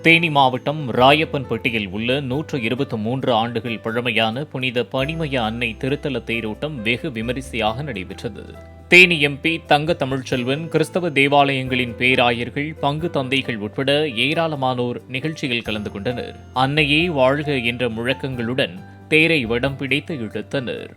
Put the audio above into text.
தேனி மாவட்டம் ராயப்பன்பட்டியில் உள்ள 123 ஆண்டுகள் பழமையான புனித பனிமய அன்னை திருத்தல தேரோட்டம் வெகு விமரிசையாக நடைபெற்றது. தேனி எம்பி தங்க தமிழ்ச்செல்வன், கிறிஸ்தவ தேவாலயங்களின் பேராயர்கள், பங்கு தந்தைகள் உட்பட ஏராளமானோர் நிகழ்ச்சியில் கலந்து கொண்டனர். அன்னையே வாழ்க என்ற முழக்கங்களுடன் தேரை வடம் பிடித்து இழுத்தனர்.